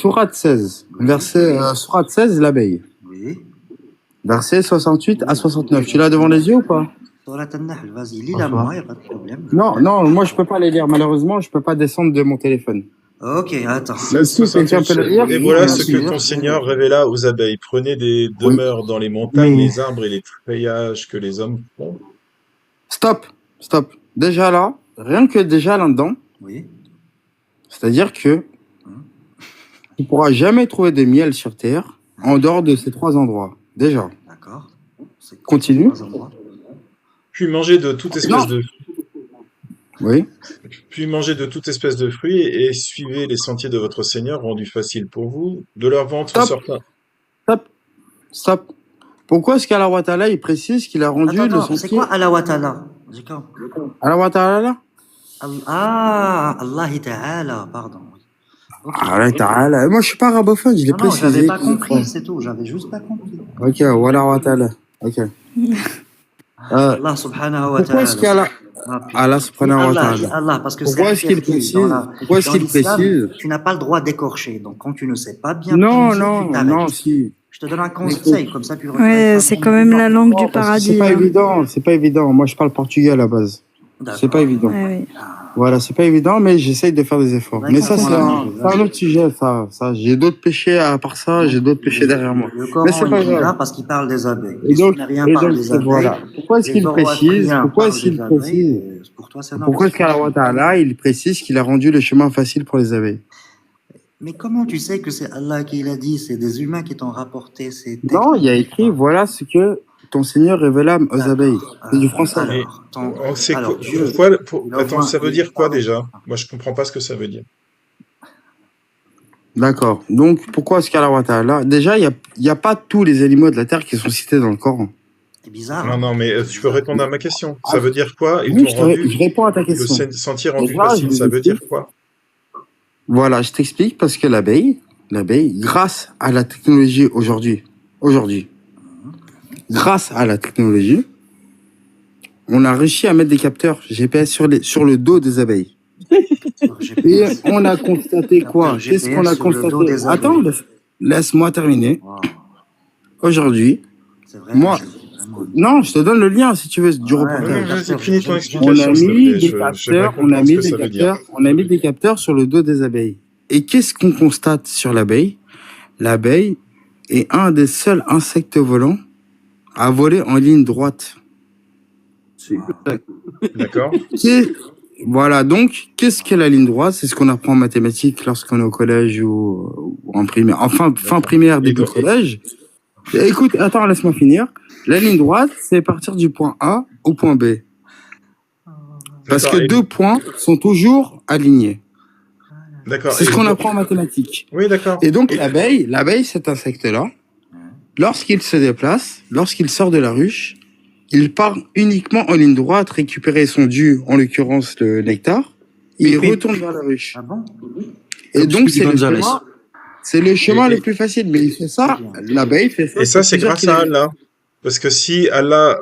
Sourate 16, verset, Sourate 16, l'abeille. Oui. Verset 68 à 69. Tu l'as devant les yeux ou pas? Surat An-Nahl, vas-y, lis-la moi, il n'y a pas de problème. Non, moi je peux pas les lire. Malheureusement, je peux pas descendre de mon téléphone. Ok, attends. 68. Et voilà ce que ton Seigneur révéla aux abeilles. Prenez des demeures dans les montagnes, Mais- les arbres et les feuillages que les hommes font. Stop. Déjà là, rien que déjà là-dedans, Oui. c'est-à-dire que tu pourras jamais trouver de miel sur Terre en dehors de ces 3 endroits. Déjà. D'accord. C'est Continue. trois endroits. Puis mangez de toute espèce de Oui. Puis mangez de toute espèce de fruits et suivez les sentiers de votre Seigneur rendus faciles pour vous. De leur ventre Stop. sortent Stop. Pourquoi est-ce qu'Allah wa Ta'ala, il précise qu'il a rendu le Attends, sentier? c'est quoi Allah wa Ta'ala? C'est quoi? Allah wa Ta'ala? Ah, Allah Ta'ala, pardon. Oui. Ok. Allah Ta'ala. Moi, je suis pas arabophone, je l'ai Non, précisé. j'avais pas compris, c'est tout. J'avais juste pas compris. Ok, voilà wa Ta'ala. Ok. Allah subhanahu wa Pourquoi est-ce ta'ala. Allah subhanahu wa ta'ala. Allah, parce que Pourquoi c'est est-ce qu'il interdit précise? dans la- Pourquoi est-ce dans qu'il l'islam, précise? Tu n'as pas le droit d'écorcher. Donc, quand tu ne sais pas bien Non, prononcer, tu t'arrêtes. non, si. Je te donne un conseil, comme ça tu le Ouais, refais c'est pas quand même la langue Non, du parce que paradis. c'est pas hein. évident, c'est pas évident. Moi, je parle portugais à la base. D'accord. C'est pas évident. Ouais, ouais. Voilà, c'est pas évident, mais j'essaye de faire des efforts. Ouais, Mais ça, c'est comprends, un autre sujet, ça. J'ai d'autres péchés à part ça, j'ai d'autres péchés derrière moi. Le Coran, Mais c'est pas il est là grave. parce qu'il parle des abeilles. Et donc, si rien parle des abeilles, voilà. Pourquoi est-ce les qu'il précise? Zoroastriens Pourquoi parlent est-ce qu'il des abeilles, précise? et pour toi, c'est Pourquoi est-ce normal. qu'Allah Ta'ala, il précise qu'il a rendu le chemin facile pour les abeilles? Mais comment tu sais que c'est Allah qui l'a dit? C'est des humains qui t'ont rapporté ces textes. Non, il y a écrit, voilà ce que ton Seigneur révéla aux abeilles. C'est du français. Alors, Dieu, Attends, ça veut dire quoi déjà? Moi, je comprends pas ce que ça veut dire. D'accord. Donc, pourquoi est-ce qu'Allah Ta'ala, déjà, il y a pas tous les animaux de la terre qui sont cités dans le Coran. c'est bizarre. Non, non, mais tu peux répondre à ma question. Ça veut dire quoi? Ils Oui, t'ont rendu je réponds à ta le question. sentier rendu Déjà, je facile. vous Ça veut explique. dire quoi? Voilà, je t'explique parce que l'abeille, grâce à la technologie aujourd'hui, grâce à la technologie, on a réussi à mettre des capteurs GPS sur le dos des abeilles. Et on a constaté quoi? Qu'est-ce qu'on a constaté? Attends, laisse-moi terminer. Wow. Aujourd'hui, C'est vrai. moi, vraiment. non, je te donne le lien si tu veux du Ouais, reportage. Vas-y, finis ton On explication, a s'il te mis plaît. des Je vais capteurs, bien comprendre ce que ça veut dire. on a mis des capteurs sur le dos des abeilles. Et qu'est-ce qu'on constate sur l'abeille? L'abeille est un des seuls insectes volants à voler en ligne droite. D'accord? Voilà, donc, qu'est-ce que la ligne droite? C'est ce qu'on apprend en mathématiques lorsqu'on est au collège ou en primaire. Enfin, fin primaire, début collège. Et écoute, attends, laisse-moi finir. La ligne droite, c'est partir du point A au point B. Parce que D'accord, et- 2 points sont toujours alignés. D'accord. C'est ce qu'on apprend en mathématiques. Oui, d'accord. Et donc, l'abeille, cet insecte-là, lorsqu'il se déplace, lorsqu'il sort de la ruche, il part uniquement en ligne droite récupérer son dû, en l'occurrence le nectar, et il retourne vers la ruche. Ah bon? Et donc, c'est le chemin Et- le plus facile. Mais il fait ça, l'abeille fait ça. Et ça, c'est plusieurs grâce à kilomètres. Allah. Parce que si Allah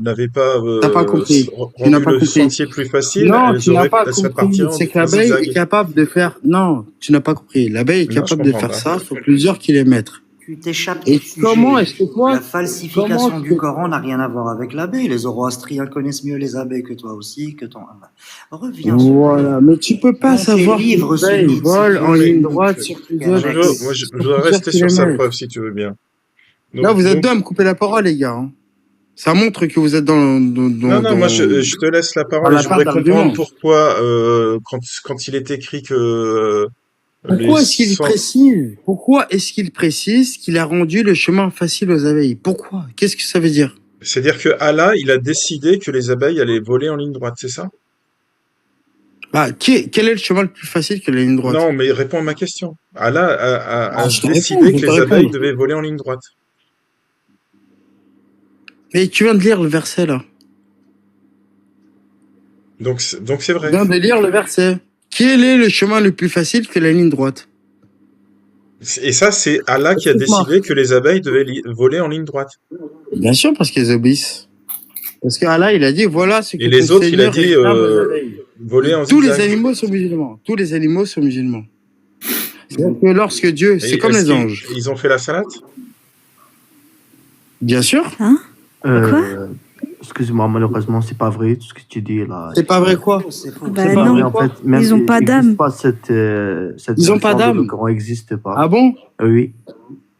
n'avait pas T'as pas compris. Tu n'as rendu pas le compris. sentier plus facile, Non, tu n'as pas elle serait compris. partie en C'est que l'abeille est zigzag. capable de faire. Non, tu n'as pas compris. L'abeille est Non, je capable de comprends faire pas. ça sur plusieurs kilomètres. Tu t'échappes Et du sujet. comment est-ce que toi, La falsification comment du Coran n'a rien à voir avec l'abeille. Les Zoroastriens connaissent mieux les abeilles que toi aussi, que ton Allah. Reviens sur Voilà, mais tu peux pas Dans savoir tes livres que l'abeille sunnites, vole si en tu veux. ligne droite sur plusieurs. Je dois rester sur sa preuve, si tu veux bien. Là, vous êtes deux à me couper la parole, les gars. hein. Ça montre que vous êtes dans. Non, moi, je te laisse la parole. Dans la Je voudrais part comprendre d'argument. pourquoi, quand il est écrit que... Pourquoi est-ce qu'il précise qu'il a rendu le chemin facile aux abeilles? Pourquoi? Qu'est-ce que ça veut dire? C'est-à-dire que Allah, il a décidé que les abeilles allaient voler en ligne droite, c'est ça? Bah, quel est le chemin le plus facile que la ligne droite? Non, mais réponds à ma question. Allah a je te décidé réponds, que je te les réponds. abeilles devaient voler en ligne droite. Mais tu viens de lire le verset là. Donc c'est vrai. Tu viens de lire le verset. Quel est le chemin le plus facile que la ligne droite? Et ça, c'est Allah qui a décidé que les abeilles devaient voler en ligne droite. Bien sûr, parce qu'ils obéissent. Parce que Allah, il a dit, voilà ce que Et les ton autres, il a Seigneur dit réclame aux abeilles. voler en Tous les zigzag. animaux sont musulmans. Tous les animaux sont musulmans. C'est que lorsque Dieu, c'est Et comme est-ce les anges. ils ont fait la salade? Bien sûr. Hein? Quoi? Excuse-moi, malheureusement, c'est pas vrai tout ce que tu dis là. C'est pas vrai quoi? C'est faux. Bah C'est pas non. vrai en fait. Même Ils ont pas il d'âme. existe pas cette Ils ont pas version de d'âme. Le Coran n'existe pas. Ah bon? Oui.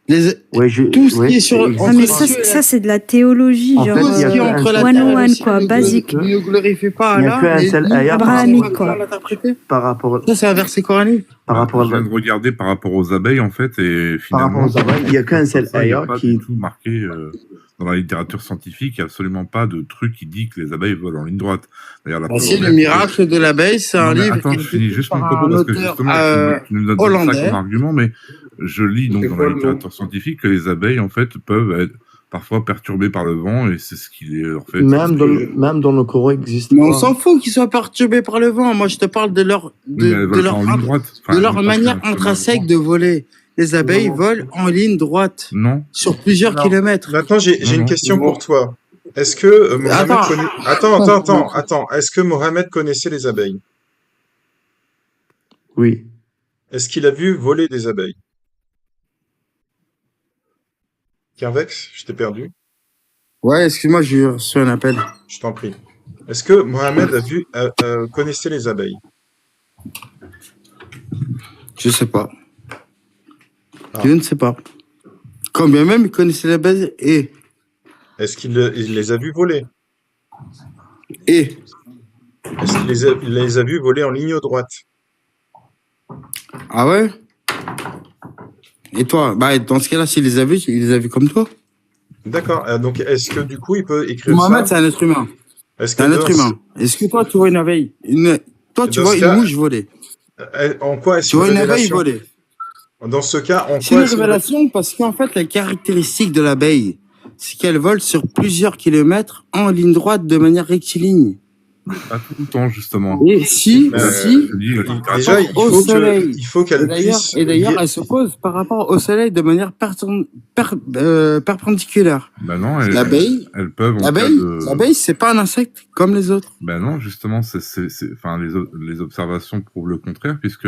Les... Ouais, Tout ce qui est sur- existe Ah, mais pas. ça c'est de la théologie, En genre. fait, Tout ce qui est y a entre la un terre et 101, le ciel quoi, basique. ne glorifie pas Il y a Allah. qu'un Les seul livres ayat abrahamique, comment quoi. l'interpréter. par rapport Ça, c'est un verset coranique. par rapport Je viens de regarder par rapport aux abeilles, en fait, et par finalement, rapport aux abeilles, il y a qu'un seul ça, il n'y a ayat pas qui du tout marqué dans la littérature scientifique, il n'y a absolument pas de truc qui dit que les abeilles volent en ligne droite. D'ailleurs, la Bah, preuve si, en le est que- miracle de l'abeille, c'est Non, un mais livre attends, qui je est finis écrit juste mon par propos un parce que auteur justement, tu nous donnes ça hollandais. comme argument, mais je lis donc C'est dans quoi la le nom? littérature scientifique que les abeilles, en fait, peuvent être parfois perturbées par le vent et c'est ce qui les, en fait, même dans le Coran existe Mais on pas. s'en fout qu'ils soient perturbés par le vent. Moi, je te parle de leur, Oui, mais elles de volent pas leur, en ligne droite. Enfin, de leur elles volent pas manière sur un chemin intrinsèque droit. de voler. Les abeilles Non. volent en ligne droite Non, sur plusieurs Alors, kilomètres. Maintenant, j'ai une non. question Non. pour toi. Est-ce que Mohamed Attends. connaît... Attends. Est-ce que Mohamed connaissait les abeilles? Oui. Est-ce qu'il a vu voler des abeilles? Kervex, je t'ai perdu. Ouais, excuse-moi, j'ai reçu un appel. Je t'en prie. Est-ce que Mohamed connaissait les abeilles? Je sais pas. Ah. Je ne sais pas. Quand bien même il connaissait la base Est-ce qu'il il les a vus voler? et. Est-ce qu'il il les a vus voler en ligne droite? Ah ouais? Et toi? Bah, dans ce cas-là, s'il les a vus, il les a vus comme toi. D'accord. Donc, est-ce que du coup, il peut écrire Mohamed, c'est ça? un être humain. Est-ce C'est que un être humain. Est-ce que toi, tu vois une abeille? Toi, tu Dans vois ce une cas- mouche voler. En quoi est-ce Tu vois une abeille révélation? voler. Dans ce cas, en C'est quoi une est-ce révélation parce qu'en fait, la caractéristique de l'abeille, c'est qu'elle vole sur plusieurs kilomètres en ligne droite de manière rectiligne. pas tout le temps, justement. Et si, Euh, Je dis, la littérature- Déjà, au soleil. il faut qu'elle puisse... et d'ailleurs, elle se pose par rapport au soleil de manière perpendiculaire. Ben non, L'abeille, elles peuvent en cas l'abeille, de... l'abeille, c'est pas un insecte comme les autres. Ben non, justement, enfin, les observations prouvent le contraire, puisque...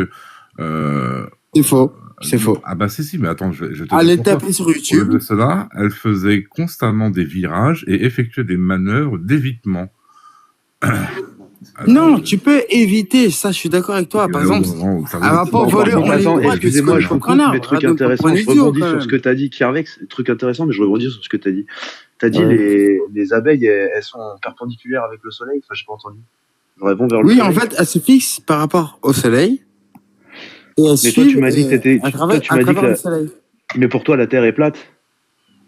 C'est faux. C'est faux. Ah bah si, mais attends, je te dis Allez pourquoi. taper sur Au lieu YouTube. de cela, elle faisait constamment des virages et effectuait des manœuvres d'évitement. Non, tu peux éviter, ça je suis d'accord avec toi. Par exemple, elle va pas voler en ligne Attends, droite. excusez-moi, je c'est vous comme coupe, un mais arbre. truc Donc, intéressant, prenez je idiot, rebondis quand sur même. ce que tu as dit, Kervex, truc intéressant, mais je rebondis sur ce que tu as dit. Tu as dit Ouais. les abeilles, elles sont perpendiculaires avec le soleil, enfin, j'ai pas entendu. Elles vont vers le Oui, soleil. en fait, elle se fixe par rapport au soleil. Et elle Mais toi, suit, tu m'as dit que t'étais, à toi, travers, tu à m'as dit travers que le la- soleil. mais pour toi, la Terre est plate.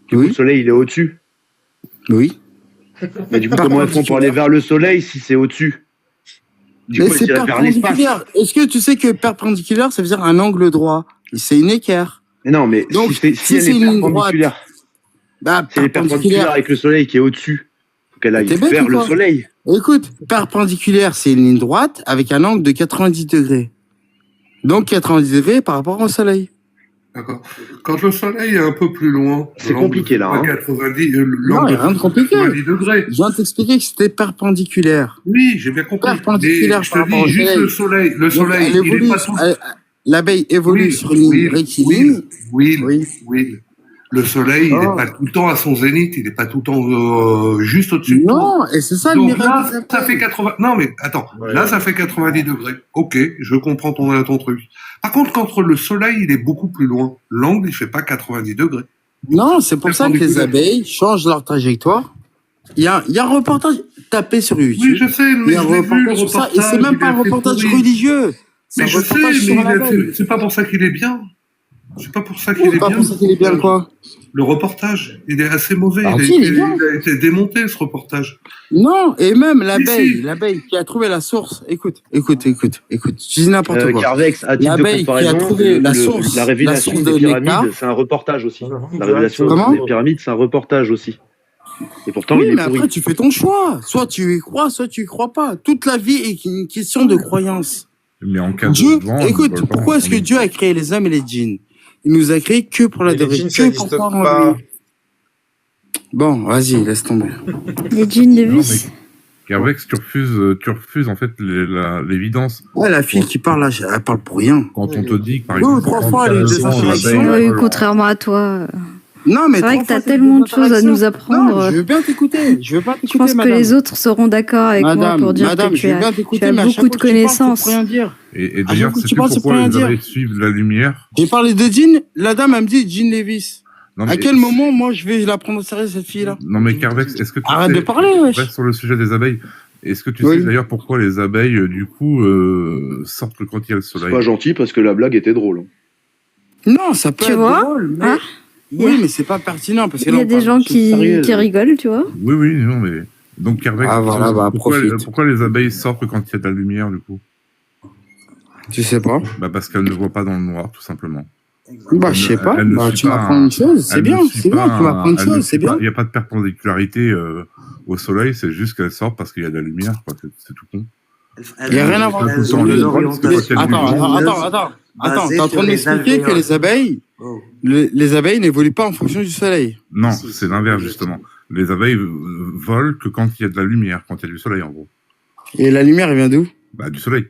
Du coup, Oui. le soleil, il est au-dessus. Oui. Mais du coup, comment elles font pour aller vers le soleil si c'est au-dessus? Du Mais coup, elles c'est iraient vers l'espace. perpendiculaire. Est-ce que tu sais que perpendiculaire, ça veut dire un angle droit? C'est une équerre. Mais non, mais Donc, si si elle c'est est une ligne perpendiculaire, Bah, si elle est perpendiculaire avec le soleil qui est au-dessus, faut qu'elle aille T'es bête vers ou le quoi? soleil. Écoute, perpendiculaire, c'est une ligne droite avec un angle de 90 degrés. Donc 90 degrés par rapport au soleil. D'accord. Quand le soleil est un peu plus loin, C'est l'angle compliqué, là, fait pas hein. 90, Non, l'angle il y a rien de compliqué. 90 degrés. Je viens de t'expliquer que c'était perpendiculaire. Oui, j'ai bien compris. Perpendiculaire Mais je par te rapport au dis juste soleil. le soleil. Le Donc, soleil, elle il est évolue, pas tout. l'abeille évolue sur une ligne rectiligne. oui. Oui. Le soleil, il Oh. n'est pas tout le temps à son zénith, il n'est pas tout le temps juste au-dessus de toi. Non, et c'est ça le Donc miracle. là, des ça abeilles. fait 80. Non, mais attends, Ouais. là, ça fait 90 degrés. Ok, je comprends ton truc. Par contre, quand le soleil, il est beaucoup plus loin, l'angle, il fait pas 90 degrés. Non, c'est pour ça que les Perpendiculaire. abeilles changent leur trajectoire. Il y a un reportage tapé sur YouTube. Oui, je sais, Il mais y a un je l'ai vu, le reportage sur ça. Et reportage. c'est même il pas est un assez reportage pourri. religieux. C'est Mais un je sais, reportage sur mais l'abeille. c'est pas pour ça qu'il est bien. C'est pas pour ça qu'il est C'est pas bien. pour ça qu'il est bien quoi. Le reportage, il est assez mauvais. Ah, il, si, il est il bien. a été démonté, ce reportage. Non, et même Si. l'abeille qui a trouvé la source. Écoute. Je dis n'importe quoi. Carvex, à titre de L'abeille qui a comparaison, trouvé la source- la révélation la source des de nectar. pyramides, c'est un reportage aussi. Comment La révélation Comment des pyramides, c'est un reportage aussi. Et pourtant, Oui, il est mais pourri. après, tu fais ton choix. Soit tu y crois, soit tu y crois pas. Toute la vie est une question de croyance. Mais en cas Dieu, de vent, ils écoute, volent pas pourquoi en est-ce que ligne Dieu a créé les hommes et les djinns? Il nous a créés que pour Mais les l'adorer, djinns, ça que pour n'existe croire en pas. lui. Bon, vas-y, laisse tomber. Les djinns de Non, bus. Kervex, tu refuses en fait l'évidence. Ouais, la fille qui parle là, elle parle pour rien. Quand on te dit que par Deux ou exemple, trois fois, elle a eu des interactions. Oui, contrairement à toi. Non, mais C'est vrai trois que t'as fois, c'est tellement des de choses à interactions. nous apprendre. Non, je veux bien t'écouter. Je veux pas t'écouter, Je pense que madame. les autres seront d'accord avec moi pour dire Madame, que je veux bien t'écouter, as mais à chaque beaucoup de fois que tu parles, c'est connaissances. pour rien dire. Et À d'ailleurs, chaque fois que tu sais-tu parles, c'est pour pourquoi rien les dire. abeilles suivent la lumière? J'ai parlé de Jean, la dame, elle me dit Jean Levis. Non, À mais- quel moment, moi, je vais la prendre au sérieux, cette fille-là? Non mais Kervex, est-ce que tu Arrête sais, de parler, wesh. reste sur le sujet des abeilles. Est-ce que tu Oui. sais d'ailleurs pourquoi les abeilles, du coup, sortent quand il y a le C'est soleil? pas gentil parce que la blague était drôle. Non, ça peut Tu être vois drôle, mais... Hein Oui, mais c'est pas pertinent, parce que Il y là, a on des parle gens de choses qui sérieuses. rigolent, tu vois. Oui, oui, non mais... Donc Kervex, Ah, voilà, bah, profite. pourquoi les abeilles sortent quand il y a de la lumière, du coup? Tu sais pas? Bah parce qu'elles ne voient pas dans le noir, tout simplement. Bah, je sais pas. Elle ne Bah, suit tu pas m'apprends un- une chose, c'est elle bien, ne suit c'est bien, pas tu m'apprends une elle ne chose, suit c'est pas- bien. Il n'y a pas de perpendicularité au soleil, c'est juste qu'elles sortent parce qu'il y a de la lumière, quoi. C'est tout con. Il y a rien à voir. Elles ont Mais- le droit, parce que mais- quand il y a du Attends, vent- attends, t'es en train de m'expliquer que les abeilles, Oh. les abeilles n'évoluent pas en fonction du soleil. Non, Si, c'est si, l'inverse, exactement. justement. Les abeilles volent que quand il y a de la lumière, quand il y a du soleil, en gros. Et la lumière, elle vient d'où? Bah, du soleil.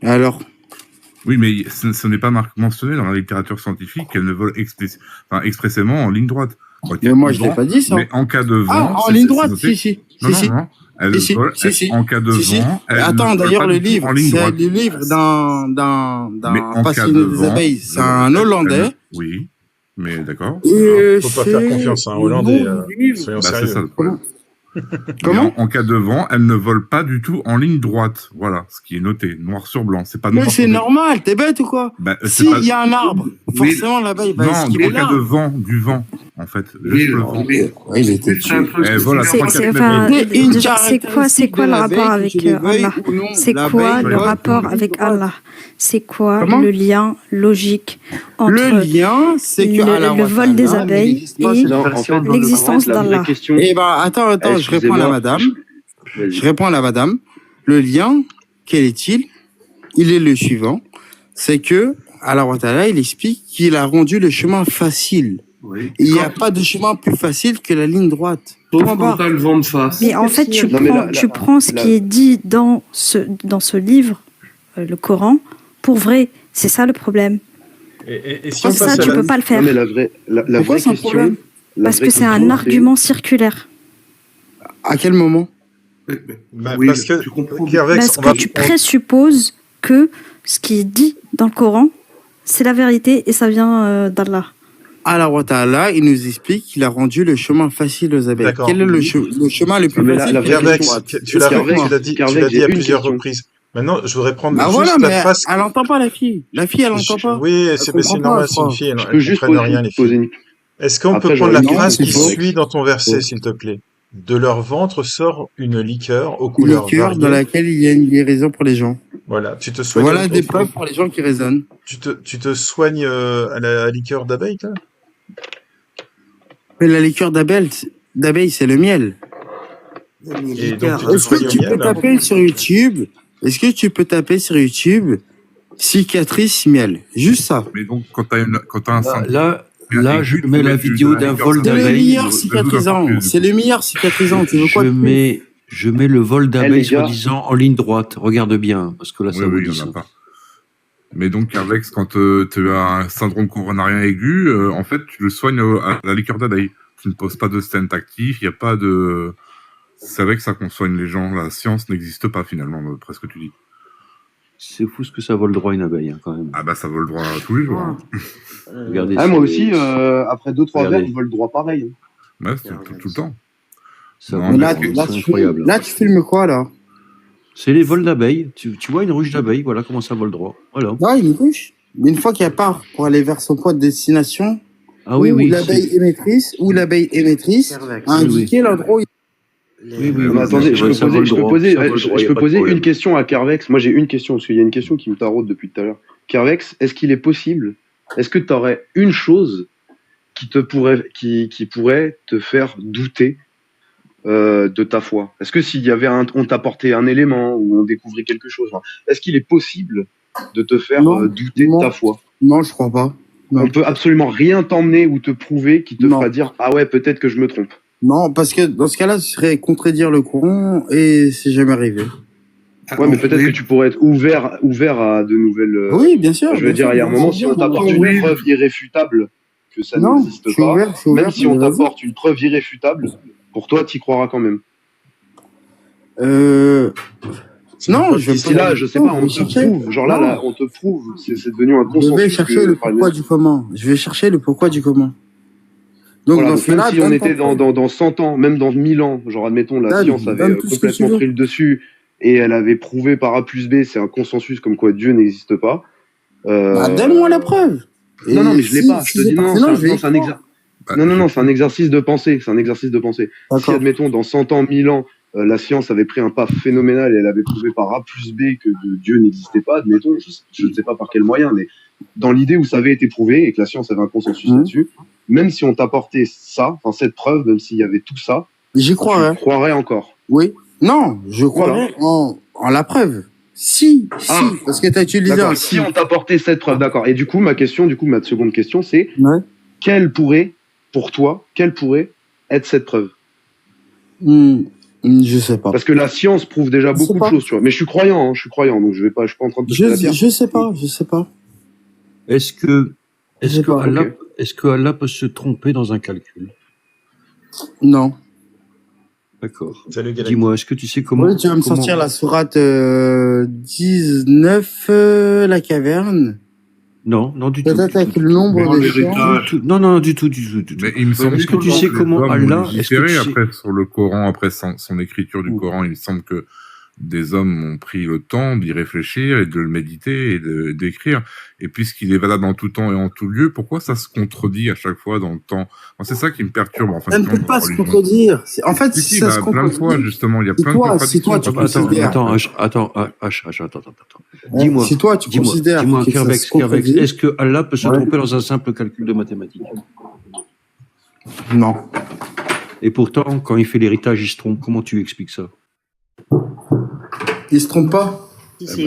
Alors? Oui, mais ce n'est pas mentionné dans la littérature scientifique qu'elles ne volent expressément en ligne droite. Quand il y a Mais moi, du je l'ai vent, pas dit, ça. Mais en cas de vent... Ah, en c'est- ligne c'est droite, noté. si. Non, Si. non, non. Elles Si, si, volent, si. en cas de Si, si. vent... elles Attends, ne volent d'ailleurs, pas le du tout livre, en ligne c'est droite. le livre Mais en cas passionné de des vent... abeilles. C'est un Hollandais. Oui, mais d'accord. Et Faut pas faire confiance à un Hollandais, soyons Bah, c'est sérieux. ça le problème. Comment? Mais en cas de vent, elles ne volent pas du tout en ligne droite. Voilà, ce qui est noté, noir sur blanc. C'est pas Mais noir c'est sur normal, t'es bête ou quoi? Bah, c'est Si pas- il y a un arbre, forcément l'abeille va Non, esquiver en cas de l'arbre. vent, du vent, en fait. Oui, Juste le alors, vent. mais- Oui, il était c'est un truc. Eh, voilà, C'est- 3-4 c'est- mètres. enfin, C'est une déjà, c'est quoi caractéristique le de rapport l'abeille, avec que tu le veuilles Allah? ou non. C'est quoi L'abeille le vole rapport en ligne avec droite. Allah? C'est quoi Comment? le lien logique entre Le lien, c'est que le- Allah le vol des Ta'ala abeilles n'existe pas, et c'est Non, une en fait, version. l'existence la vraie d'Allah. question. Eh ben, attends, je réponds à la madame. Vas-y. Je réponds à la madame. Le lien, quel est-il? Il est le suivant. C'est que Allah Ta'ala, il explique qu'il a rendu le chemin facile. Oui. Il n'y a pas de chemin plus facile que la ligne droite. Sauf Point quand barre. t'as le vent de face. Mais en fait, tu Non, mais prends ce qui est dit dans ce livre, le Coran, pour vrai. C'est ça le problème. Et si Pour on ça, passe à tu la... peux pas le faire. Non, mais la vraie Pourquoi c'est un question. problème? Parce que c'est un argument circulaire. À quel moment? Bah, Oui, parce que tu comprends. Kervex, Parce on va- que tu présupposes que ce qui est dit dans le Coran, c'est la vérité et ça vient d'Allah. Allah Ta'ala, il nous explique qu'il a rendu le chemin facile aux abeilles. D'accord. Quel est le chemin le plus Mais facile? la vraie vers la Kervex, droite tu l'as Explique-moi. dit Kervex, à j'ai une plusieurs question. reprises. Maintenant, je voudrais prendre Bah juste voilà, la mais face. elle entend pas la fille. La fille, elle entend pas. Oui, Elle c'est comprend normal, pas, c'est une quoi. fille, Je elle peux juste comprenne rien, les poser filles. une. Est-ce qu'on peut Après, prendre la j'aurais une phrase qui question. suit dans ton verset, Ouais. s'il te plaît? De leur ventre sort une liqueur aux couleurs Liqueur dans variées. laquelle il y a une guérison pour les gens. Voilà, tu te soignes. Voilà des preuves pour les gens qui raisonnent. Tu te soignes à la liqueur d'abeille, toi? Mais la liqueur d'abeille, c'est le miel. Mais Et liqueur, donc, tu te Est-ce que soignes au tu miel, peux là? taper sur YouTube? Est-ce que tu peux taper sur YouTube cicatrice miel? Juste ça. Mais donc, quand t'as un symptôme... Là, je mets la vidéo d'un vol C'est le d'abeilles. meilleur cicatrisant. C'est le meilleur cicatrisant. Tu veux quoi de plus? Je mets le vol les d'abeilles, gars. soi-disant, en ligne droite. Regarde bien, parce que là, ça Oui, vous oui, dit il y en ça. a pas. Mais donc, Kervex, quand tu as un syndrome coronarien aigu, en fait, tu le soignes à la liqueur d'abeille. Tu ne poses pas de stent actif, il n'y a pas de... C'est avec ça qu'on soigne les gens. La science n'existe pas, finalement, d'après ce que tu dis. C'est fou ce que ça vole droit une abeille, hein, quand même. Ah bah, ça vole droit tous les jours. hein. Regardez. Ah, c'est- moi aussi, après 2-3 Regardez. verres, ils veulent droit pareil. Ouais, c'est tout le temps. ça Non, vole Là, droit, là, c'est tu incroyable. là, tu filmes quoi, là? C'est les vols d'abeilles. Tu vois une ruche d'abeilles, voilà comment ça vole droit. Voilà. Ah, une ruche. Une fois qu'elle part pour aller vers son point de destination, Ah oui, où oui. l'abeille émettrice Kervex. a indiqué l'endroit où il Les- Oui, oui, Non, oui. mais attendez, je peux ça poser, vole je peux droit, poser, ça vole droit, y je a peux pas de poser problème. une question à Kervex. Moi, j'ai une question, parce qu'il y a une question qui me taraude depuis tout à l'heure. Kervex, est-ce qu'il est possible, est-ce que tu aurais une chose qui pourrait te faire douter de ta foi? Est-ce que s'il y avait on t'apportait un élément ou on découvrait quelque chose, hein, est-ce qu'il est possible de te faire Non. douter Non. de ta foi? Non, je crois pas. Non. On peut absolument rien t'emmener ou te prouver qui te Non. fera dire ah ouais, peut-être que je me trompe. Non, parce que dans ce cas-là, ce serait contredire le Coran et c'est jamais arrivé. Ouais, mais peut-être que tu pourrais être ouvert à de nouvelles. Oui, bien sûr. Je veux dire, il y a un moment, si on t'apporte une preuve irréfutable que ça Non, n'existe je suis pas, ouvert, je suis même ouvert, si on mais vas-y. t'apporte une preuve irréfutable, pour toi, t'y croiras quand même. Non, je Si là, je sais pas, on te prouve, genre là, on te prouve, c'est devenu un Je consensus. vais chercher le pourquoi du comment. Je vais chercher le pourquoi du comment. Donc, Voilà, dans donc ce même cas-là, si on donne était ta preuve. dans 100 ans, même dans 1000 ans, genre admettons, la science avait donne tout ce que tu complètement veux. pris le dessus et elle avait prouvé par A plus B, c'est un consensus comme quoi Dieu n'existe pas. Donne-moi la preuve. Non, mais je l'ai pas. Je te dis non, c'est un exercice. Non, c'est un exercice de pensée. C'est un exercice de pensée. Si, admettons, dans 100 ans, 1000 ans, la science avait pris un pas phénoménal et elle avait prouvé par A plus B que Dieu n'existait pas, admettons, je ne sais pas par quel moyen, mais dans l'idée où ça avait été prouvé et que la science avait un consensus là-dessus, même si on t'apportait ça, enfin cette preuve, même s'il y avait tout ça, j'y croirais. Tu croirais encore. Oui. Non, je croirais en la preuve. Si, parce que tu as utilisé un si on t'apportait cette preuve, d'accord. Et du coup, ma seconde question, c'est quelle pourrait être cette preuve? Je sais pas. Parce que la science prouve déjà beaucoup de choses, tu vois. Mais je suis croyant, donc je suis pas en train de te jeter la pierre. Je sais pas. Est-ce que Allah peut se tromper dans un calcul? Non. D'accord. Salut, Galaxy. Dis-moi, est-ce que tu sais comment... Oui, tu vas me sortir la sourate 19, la caverne. Non, du tout. Peut-être avec le nombre de chiens. Non, du tout. Mais il me semble Est-ce que tu sais comment Allah... après, sur le Coran, après son écriture du Coran, il me semble que des hommes ont pris le temps d'y réfléchir et de le méditer et d'écrire. Et puisqu'il est valable en tout temps et en tout lieu, pourquoi ça se contredit à chaque fois dans le temps? C'est ça qui me perturbe. Ça ne peut pas se contredire. En fait, ça se plein de fois, justement, il y a plein de contradictions. Attends. Dis-moi. Si toi, tu considères que Kerbex, est-ce que Allah peut se tromper dans un simple calcul de mathématiques? Non. Et pourtant, quand il fait l'héritage, il se trompe. Comment tu expliques ça? Il se trompe pas.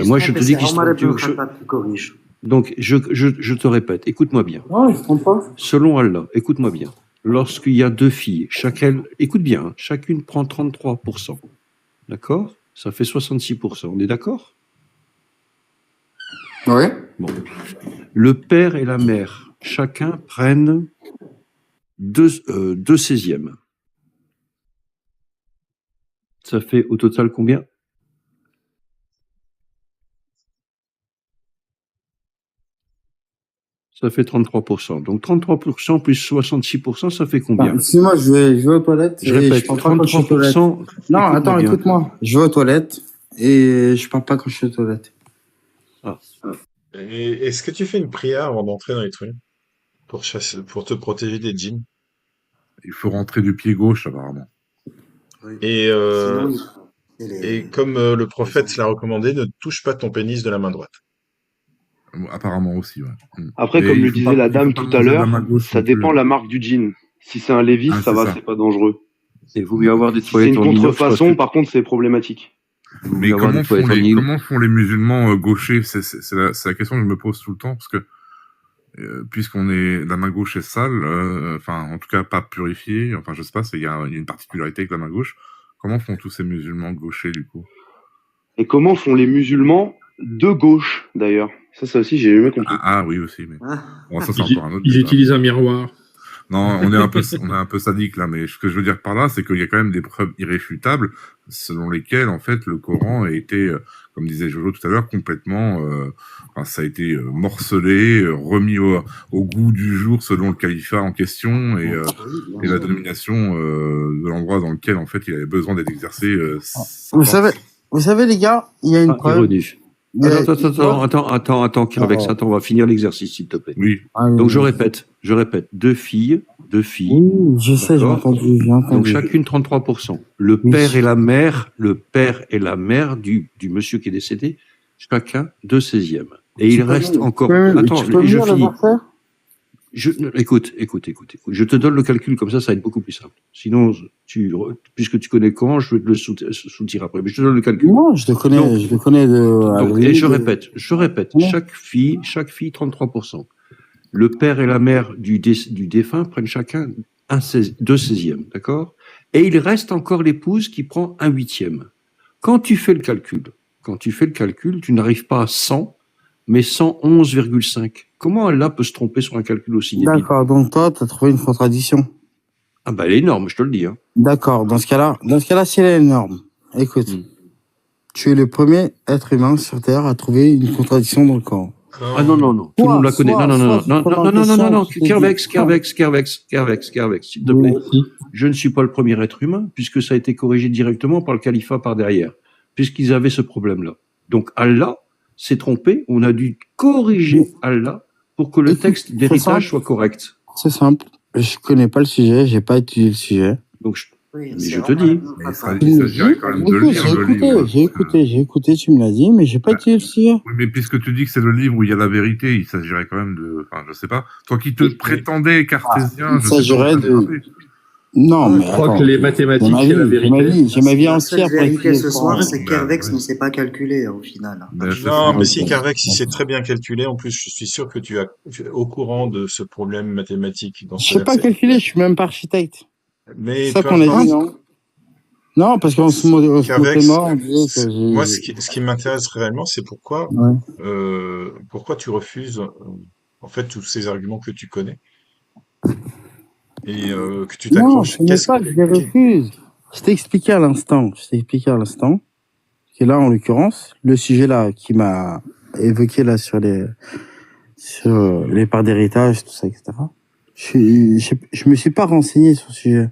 Moi, je te dis qu'il se trompe. Donc, je te répète, écoute-moi bien. Non, il se trompe pas. Selon Allah, écoute-moi bien. Lorsqu'il y a deux filles, écoute bien, hein, chacune prend 33%. D'accord? Ça fait 66%. On est d'accord? Oui. Bon. Le père et la mère, chacun prennent 2/16. Ça fait au total combien? Ça fait 33%. Donc 33% plus 66%, ça fait combien? Excuse-moi, je vais aux toilettes. Je répète, 33%. Non, attends, écoute-moi. Je vais aux toilettes et je parle pas quand je suis aux toilettes. Ah. Et est-ce que tu fais une prière avant d'entrer dans les trucs pour te protéger des djinns? Il faut rentrer du pied gauche, apparemment. Et comme le prophète l'a recommandé, ne touche pas ton pénis de la main droite. Apparemment aussi, ouais. Après, comme le disait la dame tout à l'heure, ça dépend la marque du jean. Si c'est un Levi's, ça va, c'est pas dangereux. Il vaut mieux avoir des Si c'est toilettes une en inox. contrefaçon, par contre, c'est problématique. Mais comment font les musulmans gauchers? C'est la question que je me pose tout le temps, parce que puisqu'on est la main gauche est sale, enfin en tout cas pas purifiée, enfin je sais pas, il y a une particularité avec la main gauche. Comment font tous ces musulmans gauchers du coup? Et comment font les musulmans de gauche d'ailleurs? Ça aussi j'ai jamais compris. Ah oui aussi, mais bon, ça c'est encore un autre. Ils utilisent un miroir. Non, on est un peu sadique là, mais ce que je veux dire par là, c'est qu'il y a quand même des preuves irréfutables selon lesquelles en fait le Coran a été, comme disait Jojo tout à l'heure, complètement, ça a été morcelé, remis au goût du jour selon le califat en question et la domination de l'endroit dans lequel en fait il avait besoin d'être exercé. Vous savez les gars, il y a une preuve. Attends, Kerbex, on va finir l'exercice, s'il te plaît. Oui. Donc, je répète, deux filles. Oui, je sais, j'ai entendu. Donc, chacune 33%. Le père et la mère du monsieur qui est décédé, chacun 2/16. Et il reste encore... Attends, je finis. Écoute. Je te donne le calcul, comme ça va être beaucoup plus simple. Sinon, puisque tu connais comment, je vais te le soutirer après. Mais je te donne le calcul. Non, je le connais et je répète. Chaque fille, 33%. Le père et la mère du défunt prennent chacun 2/16, d'accord? et il reste encore l'épouse qui prend 1/8. Quand tu fais le calcul, tu n'arrives pas à 100, mais 111,5. Comment Allah peut se tromper sur un calcul aussi débile? D'accord, donc toi, tu as trouvé une contradiction. Ah bah elle est énorme, je te le dis. Hein. D'accord, dans ce cas-là, si elle est énorme, écoute, tu es le premier être humain sur Terre à trouver une contradiction dans le Coran. Ah non, tout le monde la connaît. Non, Kervex, s'il te plaît. Je ne suis pas le premier être humain, puisque ça a été corrigé directement par le califat par derrière, puisqu'ils avaient ce problème-là. Donc Allah s'est trompé, on a dû corriger Allah pour que le texte d'héritage soit correct. C'est simple, je connais pas le sujet, j'ai pas étudié le sujet. Donc, Oui, mais c'est je te vraiment dis. la même Mais façon. il s'agirait quand même de lire le livre. J'ai écouté, tu me l'as dit, mais j'ai pas étudié le sujet. Oui, mais puisque tu dis que c'est le livre où il y a la vérité, il s'agirait quand même de... Enfin, je sais pas. Toi qui te prétendais cartésien, il s'agirait de... Non, mais Je crois que les mathématiques, c'est la vérité. J'ai ma vie La seule entière pour vérité étudier ce le soir, Coran. c'est que Kervex ne sait pas calculer au final. Non, mais si Carvex, il s'est très bien calculé. En plus, je suis sûr que tu es au courant de ce problème mathématique dans Je ce sais pas verset. calculer, je suis même pas architecte. Mais C'est ça peu qu'on a importe. dit, non? Non, parce qu'on se moquait Carvex, mort, on disait que j'ai... moi, ce qui m'intéresse réellement, c'est pourquoi tu refuses, en fait, tous ces arguments que tu connais et que tu Non, t'accroches. ce n'est pas que je les refuse. Je t'ai expliqué à l'instant, que là, en l'occurrence, le sujet là, qui m'a évoqué là sur les parts d'héritage, tout ça, etc. Je me suis pas renseigné sur le sujet.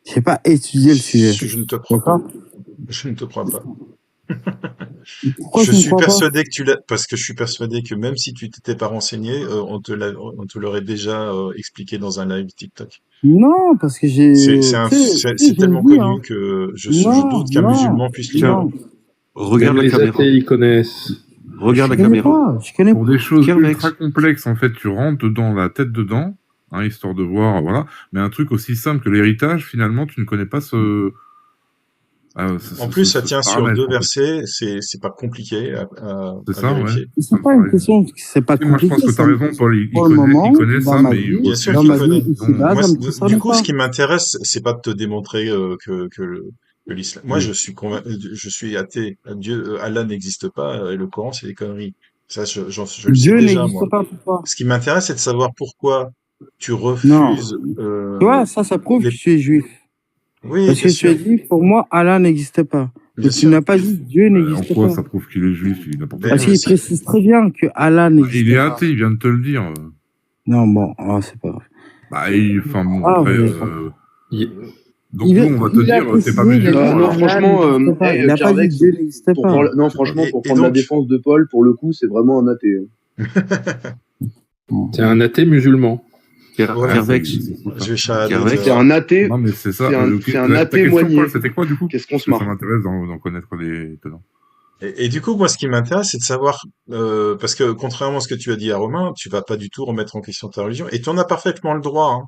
J'ai pas étudié le sujet. Je ne te crois pas. D'accord? Je ne te crois pas. Pourquoi Je tu me suis crois pas? persuadé que parce que je suis persuadé que même si tu t'étais pas renseigné, on te l'aurait déjà expliqué dans un live TikTok. Non, parce que j'ai... C'est tellement connu que je doute qu'un musulman puisse lire. Tiens, regarde la Les caméra. athées, ils connaissent. Regarde la Je connais caméra. pas, je connais Pour des choses Kervex. ultra complexes, en fait, tu rentres dedans, la tête dedans, hein, histoire de voir, voilà. Mais un truc aussi simple que l'héritage, finalement, tu ne connais pas ce... En plus, ça tient sur deux en fait. versets, c'est pas compliqué à C'est ça, vérifier. ouais. C'est pas une question, c'est pas Moi, je compliqué. pense que tu as raison, Paul, il Pour le moment, connaît dans ça, ma mais vie, Bien sûr dans qu'il ma connaît. vie ici-bas, Moi, ça me concerne du coup, pas. ce qui m'intéresse, c'est pas de te démontrer que l'islam. Moi, je suis athée. Allah n'existe pas, et le Coran, c'est des conneries. Ça, je le sais Dieu déjà, n'existe moi. pas pour toi. Ce qui m'intéresse, c'est de savoir pourquoi tu Non. refuses. Tu vois, ça prouve les- que tu es juif. Oui, Parce bien que tu as sûr. dit, pour moi, Allah n'existe pas. Bien Et tu sûr. n'as pas dit Dieu En n'existe quoi pas. ça prouve qu'il est juif, il n'importe Ben, Parce quoi. qu'il précise très bien que Allah n'existe Il est pas. athée, il vient de te le dire. Non, bon, c'est pas grave. Bah, enfin bon, Ah, après, mais- donc nous, on va te dire, c'est pas musulman. Non, alors. franchement, il n'a pas dit que Dieu n'existe pour pas. prendre, non, franchement, pour Et prendre la donc- défense de Paul, pour le coup, c'est vraiment un athée. C'est un athée musulman. Ouais, Kervex. Je vais chahader. Kervex. C'est un athée. Non, mais c'est ça. C'est un- Ok, c'est un ta athée question, moigné. Paul, c'était quoi, du coup? Qu'est-ce qu'on se Parce que marre? ça m'intéresse d'en connaître les tenants. Et du coup, moi, ce qui m'intéresse, c'est de savoir, parce que contrairement à ce que tu as dit à Romain, tu vas pas du tout remettre en question ta religion, et tu en as parfaitement le droit, hein.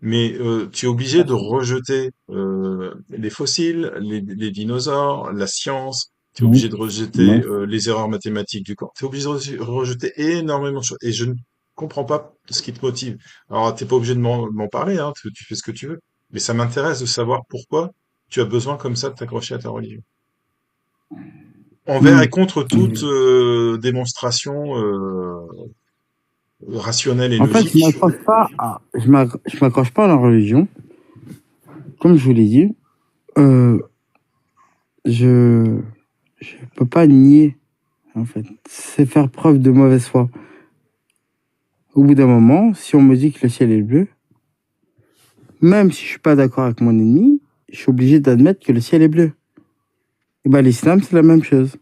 Mais tu es obligé de rejeter les fossiles, les dinosaures, la science. Tu es obligé de rejeter les erreurs mathématiques du corps. Tu es obligé de rejeter énormément de choses. Et je ne comprends pas ce qui te motive. Alors, t'es pas obligé de m'en parler, hein. Tu fais ce que tu veux. Mais ça m'intéresse de savoir pourquoi tu as besoin comme ça de t'accrocher à ta religion. Envers et contre toute démonstration rationnelle et En fait, logique. je m'accroche pas à la religion. Comme je vous l'ai dit, je peux pas nier, en fait. C'est faire preuve de mauvaise foi. Au bout d'un moment, si on me dit que le ciel est bleu, même si je suis pas d'accord avec mon ennemi, je suis obligé d'admettre que le ciel est bleu. Et ben, l'islam, c'est la même chose.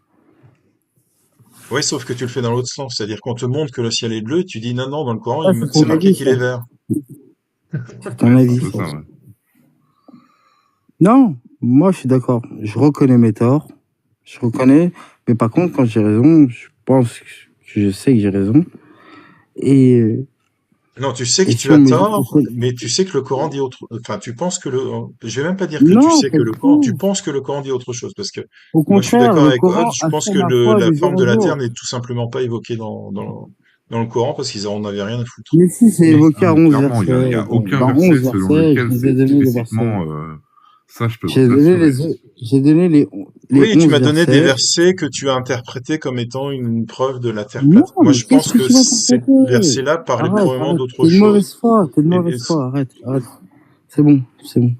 Oui, sauf que tu le fais dans l'autre sens. C'est-à-dire qu'on te montre que le ciel est bleu, tu dis non, non, dans le Coran, Ah, c'est c'est ton marqué avis, qu'il ça. est vert. C'est ton avis. C'est ça. ça, ouais. Non, moi, je suis d'accord. Je reconnais mes torts. Je reconnais. Mais par contre, quand j'ai raison, je pense que je sais que j'ai raison. Et Non, tu sais que Et tu si on as me dit tort, que c'est- mais tu sais que le Coran dit autre. Enfin, tu penses que je vais même pas dire que Non, tu sais pas que le du Coran. tout. Tu penses que le Coran dit autre chose, parce que au moi, je suis contraire, d'accord le avec Coran Odd. Je pense affirme que la foi la des forme de la jours. Terre n'est tout simplement pas évoquée dans le Coran parce qu'ils en avaient rien à foutre. Mais si, c'est Mais- évoqué à 11 Clairement, il versets. n'y a aucun dans verset 11 selon versets, lequel je vous ai c'est donné les versets. explicitement Ça, je peux J'ai vous donné assurer. j'ai donné les Oui, tu 11 m'as donné des versets. versets que tu as interprétés comme étant une preuve de Non, l'interprétation. Moi, mais je qu'est-ce pense que que tu vas ces interpréter? versets-là parlaient Arrête, probablement arrête. d'autre T'es une chose. mauvaise foi, t'es une Et, mauvaise foi. Arrête, arrête. C'est bon, c'est bon.